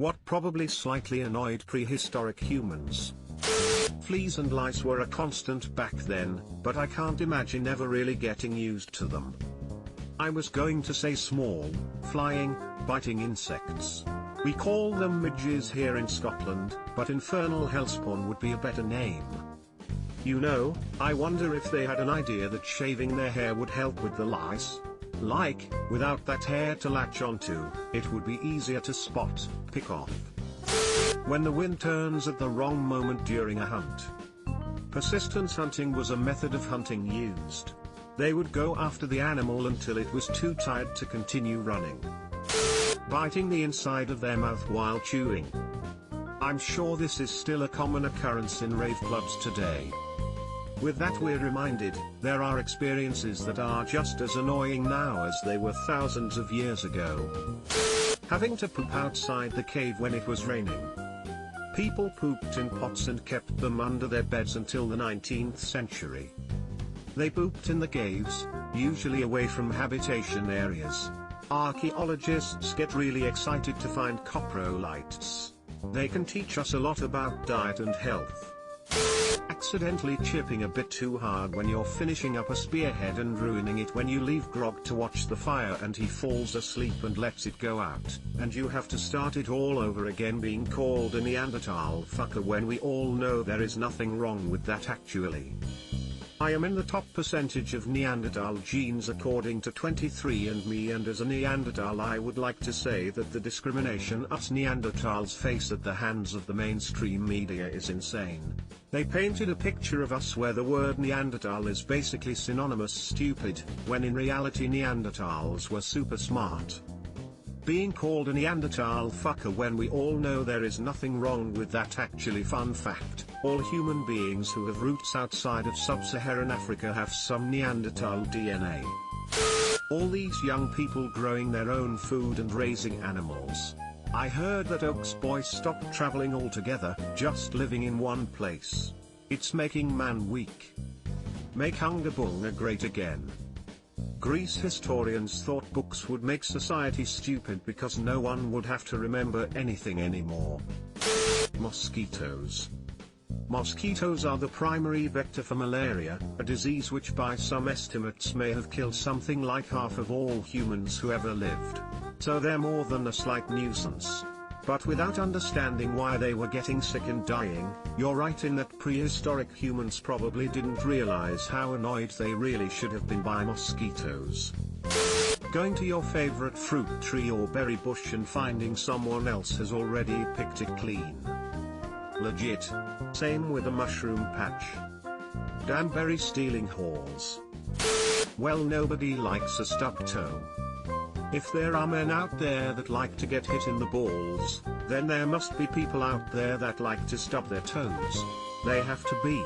What probably slightly annoyed prehistoric humans. Fleas and lice were a constant back then, but I can't imagine ever really getting used to them. I was going to say small, flying, biting insects. We call them midges here in Scotland, but infernal hellspawn would be a better name. You know, I wonder if they had an idea that shaving their hair would help with the lice. Like, without that hair to latch onto, it would be easier to spot, pick off. When the wind turns at the wrong moment during a hunt. Persistence hunting was a method of hunting used. They would go after the animal until it was too tired to continue running, biting the inside of their mouth while chewing. I'm sure this is still a common occurrence in rave clubs today. With that we're reminded, there are experiences that are just as annoying now as they were thousands of years ago. Having to poop outside the cave when it was raining. People pooped in pots and kept them under their beds until the 19th century. They pooped in the caves, usually away from habitation areas. Archaeologists get really excited to find coprolites. They can teach us a lot about diet and health. Accidentally chipping a bit too hard when you're finishing up a spearhead and ruining it when you leave Grog to watch the fire and he falls asleep and lets it go out, and you have to start it all over again, being called a Neanderthal fucker when we all know there is nothing wrong with that actually. I am in the top percentage of Neanderthal genes according to 23andMe, and as a Neanderthal I would like to say that the discrimination us Neanderthals face at the hands of the mainstream media is insane. They painted a picture of us where the word Neanderthal is basically synonymous stupid, when in reality Neanderthals were super smart. Being called a Neanderthal fucker when we all know there is nothing wrong with that actually. Fun fact, all human beings who have roots outside of sub-Saharan Africa have some Neanderthal DNA. All these young people growing their own food and raising animals. I heard that Oaks boys stopped traveling altogether, just living in one place. It's making man weak. Make Hunga Bunga great again. Greece historians thought books would make society stupid because no one would have to remember anything anymore. Mosquitoes. Mosquitoes are the primary vector for malaria, a disease which by some estimates may have killed something like half of all humans who ever lived. So they're more than a slight nuisance. But without understanding why they were getting sick and dying, you're right in that prehistoric humans probably didn't realize how annoyed they really should have been by mosquitoes. Going to your favorite fruit tree or berry bush and finding someone else has already picked it clean. Legit. Same with a mushroom patch. Danbury stealing halls. Well, nobody likes a stubbed toe. If there are men out there that like to get hit in the balls, then there must be people out there that like to stub their toes. They have to be.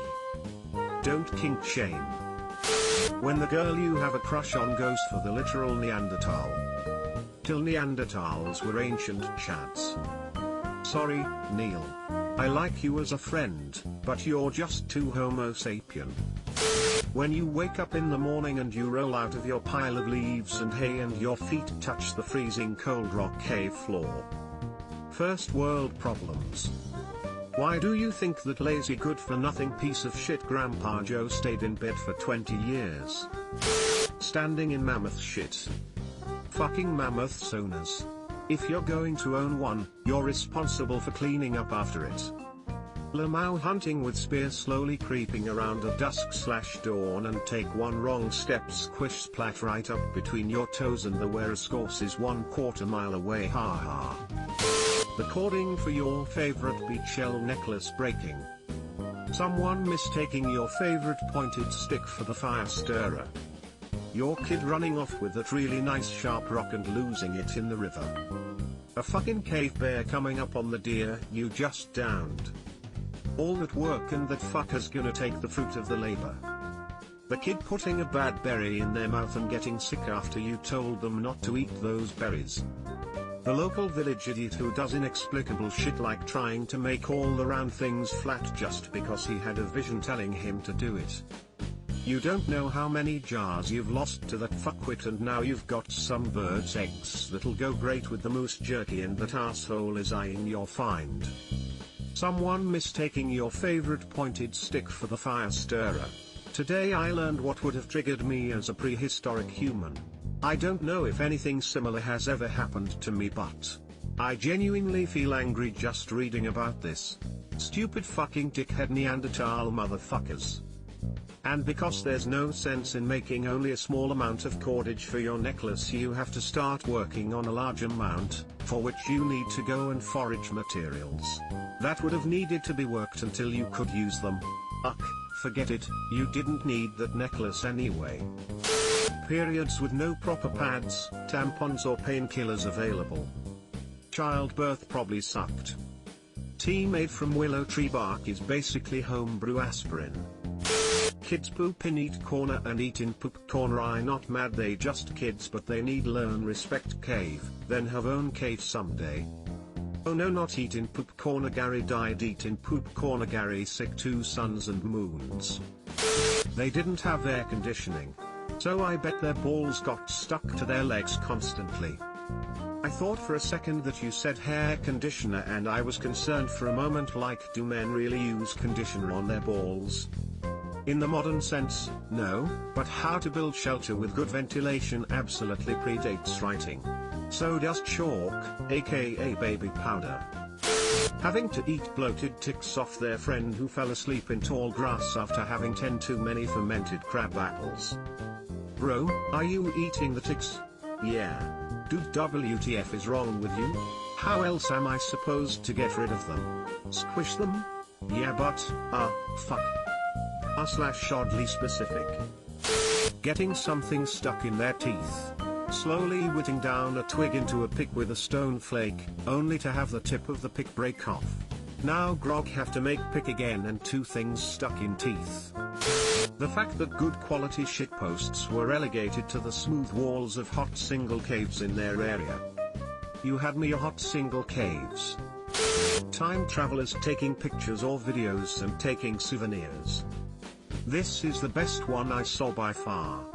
Don't kink shame. When the girl you have a crush on goes for the literal Neanderthal. Till Neanderthals were ancient chads. Sorry, Neil. I like you as a friend, but you're just too Homo sapien. When you wake up in the morning and you roll out of your pile of leaves and hay and your feet touch the freezing cold rock cave floor. First world problems. Why do you think that lazy good-for-nothing piece of shit Grandpa Joe stayed in bed for 20 years? Standing in mammoth shit. Fucking mammoth owners. If you're going to own one, you're responsible for cleaning up after it. Lemau hunting with spear slowly creeping around at dusk/dawn and take one wrong step squish splat right up between your toes and the wearer's course is 1/4 mile away. Ha ha. The cording for your favorite beach shell necklace breaking. Someone mistaking your favorite pointed stick for the fire stirrer. Your kid running off with that really nice sharp rock and losing it in the river. A fucking cave bear coming up on the deer you just downed. All that work and that fucker's gonna take the fruit of the labor. The kid putting a bad berry in their mouth and getting sick after you told them not to eat those berries. The local village idiot who does inexplicable shit like trying to make all the round things flat just because he had a vision telling him to do it. You don't know how many jars you've lost to that fuckwit, and now you've got some bird's eggs that'll go great with the moose jerky, and that asshole is eyeing your find. Someone mistaking your favorite pointed stick for the fire stirrer. Today I learned what would have triggered me as a prehistoric human. I don't know if anything similar has ever happened to me, but I genuinely feel angry just reading about this. Stupid fucking dickhead Neanderthal motherfuckers. And because there's no sense in making only a small amount of cordage for your necklace, you have to start working on a large amount, for which you need to go and forage materials that would have needed to be worked until you could use them. Ugh, forget it, you didn't need that necklace anyway. Periods with no proper pads, tampons or painkillers available. Childbirth probably sucked. Tea made from willow tree bark is basically homebrew aspirin. Kids poop in eat corner and eat in poop corner. I not mad, they just kids, but they need learn respect cave, then have own cave someday. Oh no, not eat in poop corner. Gary died eat in poop corner. Gary sick 2 suns and moons. They didn't have air conditioning, so I bet their balls got stuck to their legs constantly. I thought for a second that you said hair conditioner, and I was concerned for a moment, like, do men really use conditioner on their balls? In the modern sense, no, but how to build shelter with good ventilation absolutely predates writing. So does chalk, aka baby powder. Having to eat bloated ticks off their friend who fell asleep in tall grass after having 10 too many fermented crab apples. Bro, are you eating the ticks? Yeah. Dude, WTF is wrong with you? How else am I supposed to get rid of them? Squish them? Yeah, but, fuck. /oddly specific. Getting something stuck in their teeth. Slowly whittling down a twig into a pick with a stone flake, only to have the tip of the pick break off. Now grog have to make pick again and 2 things stuck in teeth. The fact that good quality shitposts were relegated to the smooth walls of hot single caves in their area. You had me a hot single caves. Time travelers taking pictures or videos and taking souvenirs. This is the best one I saw by far.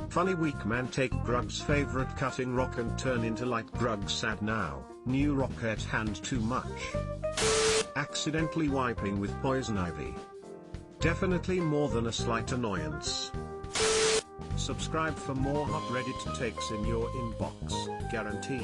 Funny weak man take Grug's favorite cutting rock and turn into light. Grug sad now, new rock at hand too much. Accidentally wiping with poison ivy. Definitely more than a slight annoyance. Subscribe for more hot Reddit takes in your inbox, guaranteed.